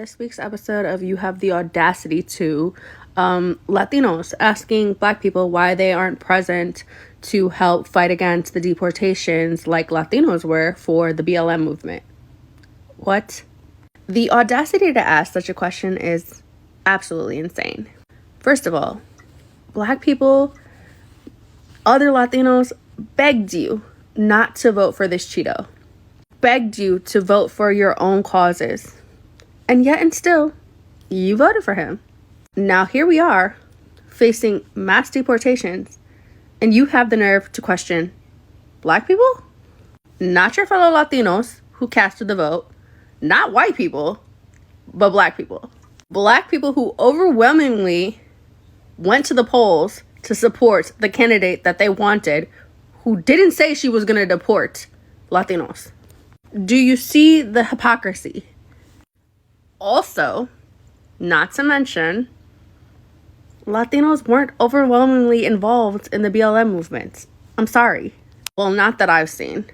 This week's episode of You Have the Audacity to Latinos asking Black people why they aren't present to help fight against the deportations like Latinos were for the BLM movement. What? The audacity to ask such a question is absolutely insane. First of all, Black people, other Latinos begged you not to vote for this Cheeto. Begged you to vote for your own causes. And yet and still, you voted for him. Now here we are, facing mass deportations, and you have the nerve to question Black people? Not your fellow Latinos who casted the vote, not white people, but Black people. Black people who overwhelmingly went to the polls to support the candidate that they wanted, who didn't say she was going to deport Latinos. Do you see the hypocrisy? Also, not to mention, Latinos weren't overwhelmingly involved in the BLM movement. I'm sorry. Well, not that I've seen.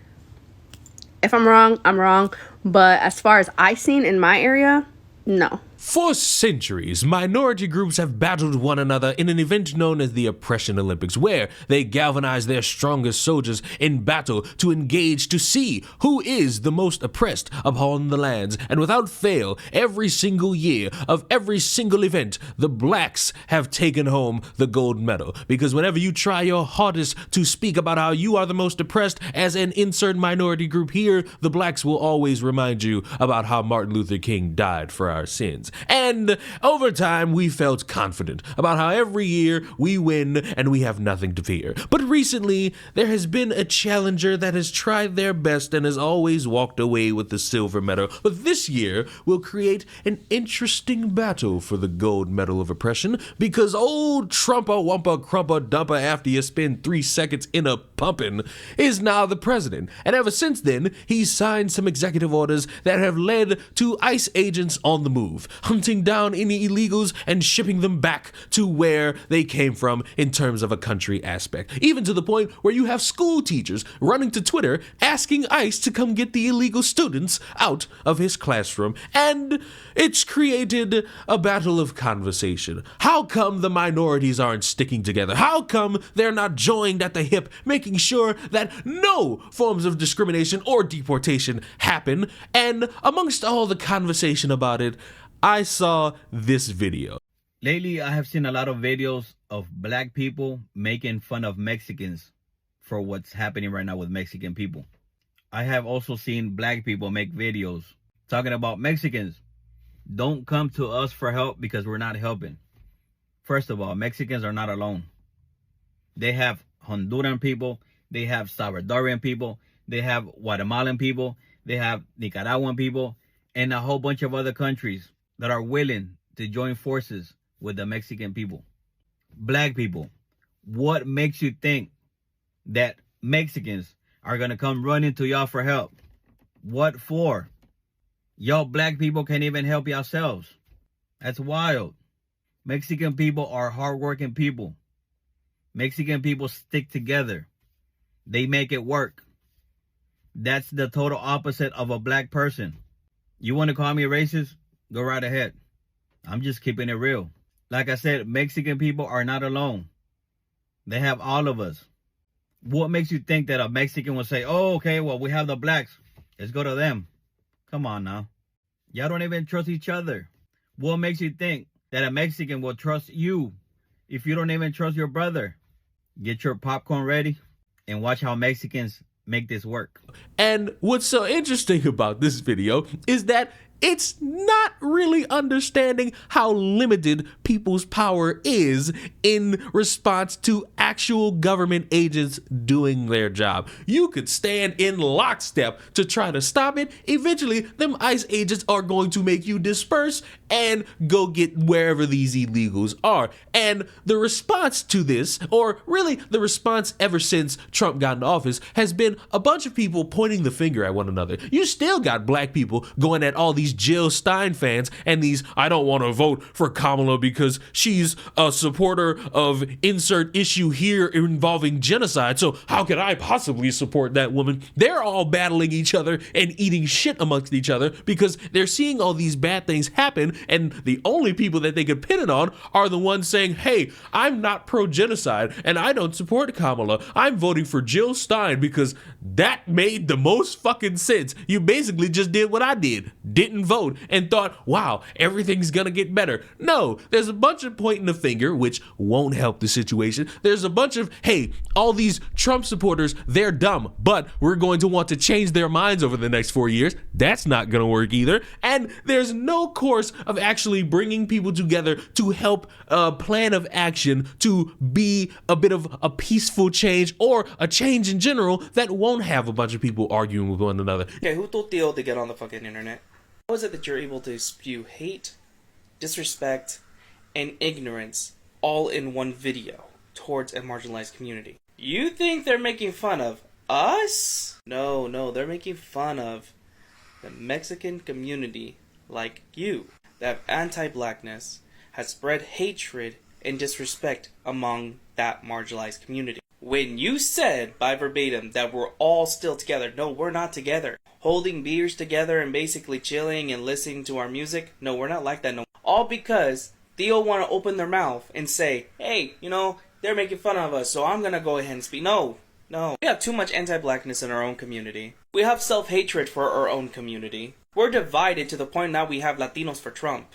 If I'm wrong, I'm wrong. But as far as I've seen in my area, no. For centuries, minority groups have battled one another in an event known as the Oppression Olympics, where they galvanize their strongest soldiers in battle to engage to see who is the most oppressed upon the lands. And without fail, every single year of every single event, the Blacks have taken home the gold medal. Because whenever you try your hardest to speak about how you are the most oppressed as an insert minority group here, the Blacks will always remind you about how Martin Luther King died for our sins. And over time, we felt confident about how every year we win and we have nothing to fear. But recently, there has been a challenger that has tried their best and has always walked away with the silver medal. But this year will create an interesting battle for the gold medal of oppression, because old Trumpa Wumpa Crumpa Dumpa, after you spend 3 seconds in a pumping, is now the president. And ever since then, he's signed some executive orders that have led to ICE agents on the move, hunting down any illegals and shipping them back to where they came from in terms of a country aspect. Even to the point where you have school teachers running to Twitter asking ICE to come get the illegal students out of his classroom. And it's created a battle of conversation. How come the minorities aren't sticking together? How come they're not joined at the hip, making sure that no forms of discrimination or deportation happen? And amongst all the conversation about it, I saw this video. Lately, I have seen a lot of videos of Black people making fun of Mexicans for what's happening right now with Mexican people. I have also seen Black people make videos talking about Mexicans. Don't come to us for help because we're not helping. First of all, Mexicans are not alone. They have Honduran people, they have Salvadorian people, they have Guatemalan people, they have Nicaraguan people, and a whole bunch of other countries that are willing to join forces with the Mexican people. Black people, what makes you think that Mexicans are going to come running to y'all for help? What for? Y'all Black people can't even help yourselves. That's wild. Mexican people are hardworking people. Mexican people stick together. They make it work. That's the total opposite of a Black person. You want to call me racist? Go right ahead. I'm just keeping it real. Like I said, Mexican people are not alone. They have all of us. What makes you think that a Mexican will say, oh, okay, well, we have the Blacks. Let's go to them. Come on now. Y'all don't even trust each other. What makes you think that a Mexican will trust you if you don't even trust your brother? Get your popcorn ready and watch how Mexicans make this work. And what's so interesting about this video is that it's not really understanding how limited people's power is in response to actual government agents doing their job. You could stand in lockstep to try to stop it. Eventually, them ICE agents are going to make you disperse and go get wherever these illegals are. And the response to this, or really the response ever since Trump got in office, has been a bunch of people pointing the finger at one another. You still got Black people going at all these these Jill Stein fans and these I don't want to vote for Kamala because she's a supporter of insert issue here involving genocide, so how could I possibly support that woman? They're all battling each other and eating shit amongst each other because they're seeing all these bad things happen, and the only people that they could pin it on are the ones saying, hey, I'm not pro-genocide and I don't support Kamala. I'm voting for Jill Stein because that made the most fucking sense. You basically just did what I did, didn't vote, and thought, wow, everything's gonna get better. No, there's a bunch of pointing the finger, which won't help the situation. There's a bunch of, hey, all these Trump supporters, they're dumb, but we're going to want to change their minds over the next 4 years. That's not gonna work either. And there's no course of actually bringing people together to help a plan of action to be a bit of a peaceful change or a change in general that won't have a bunch of people arguing with one another. Okay, who told Theo to get on the fucking internet? How is it that you're able to spew hate, disrespect, and ignorance all in one video towards a marginalized community? You think they're making fun of us? No, they're making fun of the Mexican community like you that have anti-blackness, has spread hatred and disrespect among that marginalized community. When you said by verbatim that we're all still together, no, we're not together. Holding beers together and basically chilling and listening to our music, no, we're not like that. No, all because Theo want to open their mouth and say, hey, they're making fun of us, so I'm gonna go ahead and speak. No. We have too much anti-blackness in our own community. We have self-hatred for our own community. We're divided to the point now we have Latinos for Trump.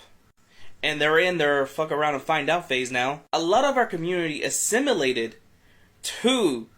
And they're in their fuck around and find out phase now. A lot of our community assimilated to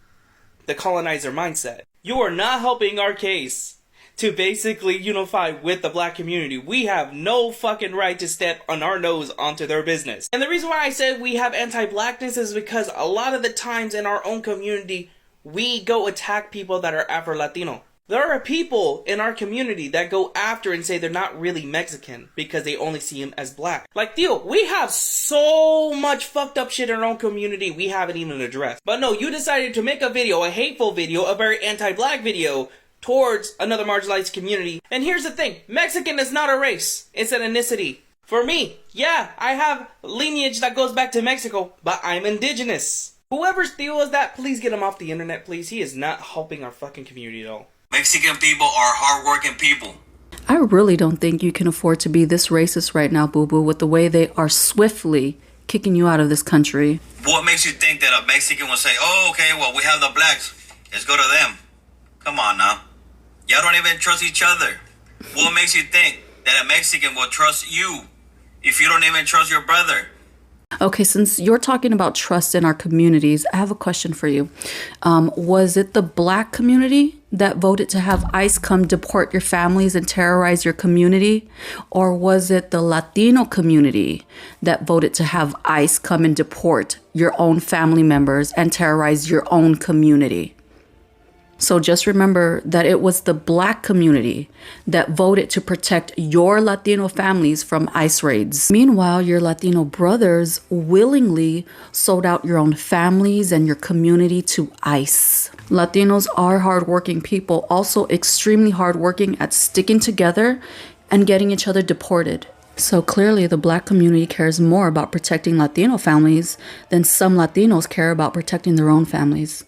the colonizer mindset. You are not helping our case to basically unify with the black community. We have no fucking right to step on our nose onto their business. And the reason why I said we have anti-blackness is because a lot of the times in our own community, we go attack people that are Afro-Latino. There are people in our community that go after and say they're not really Mexican because they only see him as black. Like, Theo, we have so much fucked up shit in our own community we haven't even addressed. But no, you decided to make a video, a hateful video, a very anti-black video towards another marginalized community. And here's the thing, Mexican is not a race, it's an ethnicity. For me, yeah, I have lineage that goes back to Mexico, but I'm indigenous. Whoever's Theo is that, please get him off the internet, please. He is not helping our fucking community at all. Mexican people are hardworking people. I really don't think you can afford to be this racist right now, boo-boo, with the way they are swiftly kicking you out of this country. What makes you think that a Mexican will say, oh, okay, well, we have the blacks, let's go to them? Come on now. Y'all don't even trust each other. What makes you think that a Mexican will trust you if you don't even trust your brother? Okay, since you're talking about trust in our communities, I have a question for you. Was it the black community that voted to have ICE come deport your families and terrorize your community? Or was it the Latino community that voted to have ICE come and deport your own family members and terrorize your own community? So just remember that it was the black community that voted to protect your Latino families from ICE raids. Meanwhile, your Latino brothers willingly sold out your own families and your community to ICE. Latinos are hardworking people, also extremely hardworking at sticking together and getting each other deported. So clearly the black community cares more about protecting Latino families than some Latinos care about protecting their own families.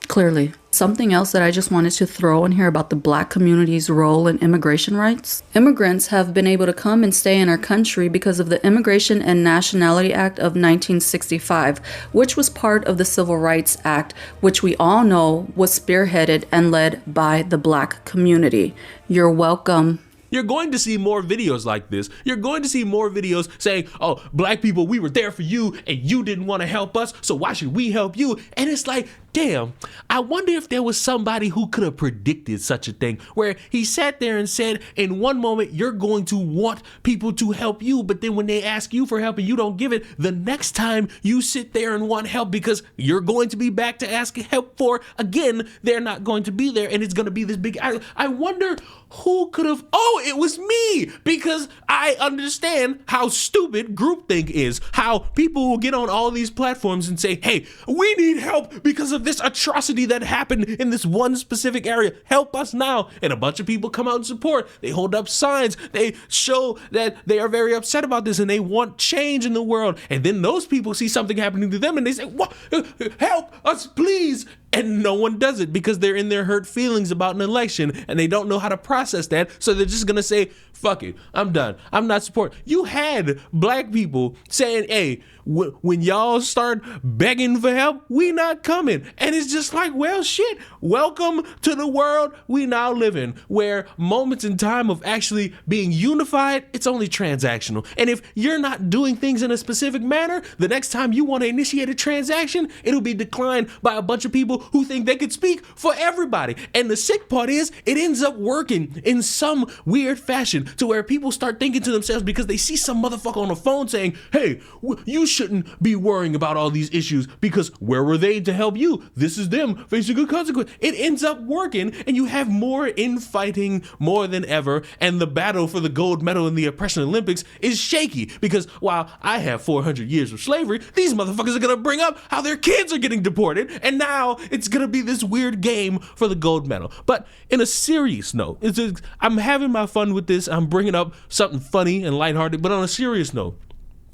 Clearly. Something else that I just wanted to throw in here about the black community's role in immigration rights. Immigrants have been able to come and stay in our country because of the Immigration and Nationality Act of 1965, which was part of the Civil Rights Act, which we all know was spearheaded and led by the black community. You're welcome. You're going to see more videos like this. You're going to see more videos saying, oh, black people, we were there for you and you didn't want to help us, so why should we help you? And it's like, damn, I wonder if there was somebody who could have predicted such a thing, where he sat there and said, in one moment, you're going to want people to help you, but then when they ask you for help and you don't give it, the next time you sit there and want help because you're going to be back to ask help for, again, they're not going to be there, and it's going to be this big, I wonder who could have, oh, it was me, because I understand how stupid groupthink is, how people will get on all these platforms and say, hey, we need help because of this atrocity that happened in this one specific area. Help us now. And a bunch of people come out and support. They hold up signs. They show that they are very upset about this and they want change in the world. And then those people see something happening to them and they say, what? Help us, please. And no one does it because they're in their hurt feelings about an election and they don't know how to process that. So they're just going to say, fuck it, I'm done. I'm not supporting. You had black people saying, hey, when y'all start begging for help, we not coming. And it's just like, well, shit, welcome to the world we now live in, where moments in time of actually being unified, it's only transactional. And if you're not doing things in a specific manner, the next time you want to initiate a transaction, it'll be declined by a bunch of people who think they could speak for everybody. And the sick part is it ends up working in some weird fashion to where people start thinking to themselves because they see some motherfucker on the phone saying, hey, you shouldn't be worrying about all these issues because where were they to help you? This is them facing a consequence. It ends up working and you have more infighting more than ever. And the battle for the gold medal in the oppression Olympics is shaky because while I have 400 years of slavery, these motherfuckers are going to bring up how their kids are getting deported. And now it's going to be this weird game for the gold medal. But in a serious note, I'm having my fun with this. I'm bringing up something funny and lighthearted, but on a serious note,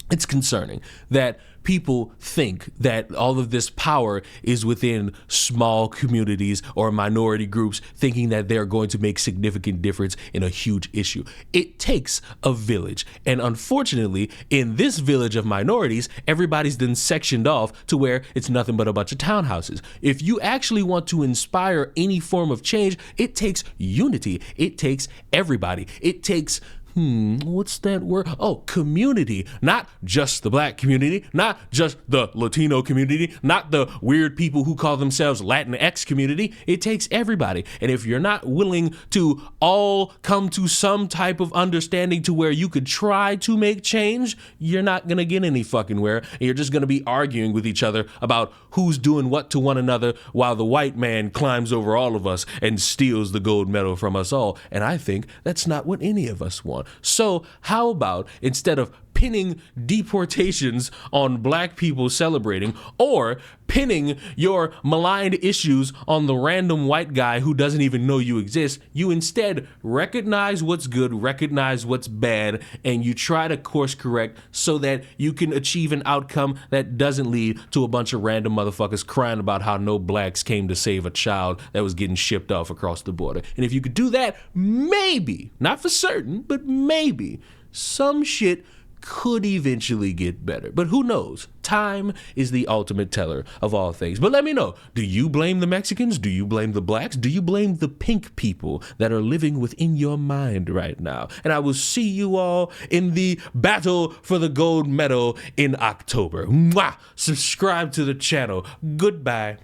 it's concerning that people think that all of this power is within small communities or minority groups thinking that they're going to make significant difference in a huge issue. It takes a village. And unfortunately, in this village of minorities, everybody's then sectioned off to where it's nothing but a bunch of townhouses. If you actually want to inspire any form of change, it takes unity. It takes everybody. It takes what's that word? Oh, community. Not just the black community, not just the Latino community, not the weird people who call themselves Latinx community. It takes everybody. And if you're not willing to all come to some type of understanding to where you could try to make change, you're not going to get any fucking where. And you're just going to be arguing with each other about who's doing what to one another while the white man climbs over all of us and steals the gold medal from us all. And I think that's not what any of us want. So how about instead of pinning deportations on black people celebrating or pinning your maligned issues on the random white guy who doesn't even know you exist, you instead recognize what's good, recognize what's bad, and you try to course correct so that you can achieve an outcome that doesn't lead to a bunch of random motherfuckers crying about how no blacks came to save a child that was getting shipped off across the border. And if you could do that, maybe, not for certain, but maybe some shit could eventually get better. But who knows? Time is the ultimate teller of all things. But let me know, do you blame the Mexicans? Do you blame the blacks? Do you blame the pink people that are living within your mind right now? And I will see you all in the battle for the gold medal in October. Mwah! Subscribe to the channel. Goodbye.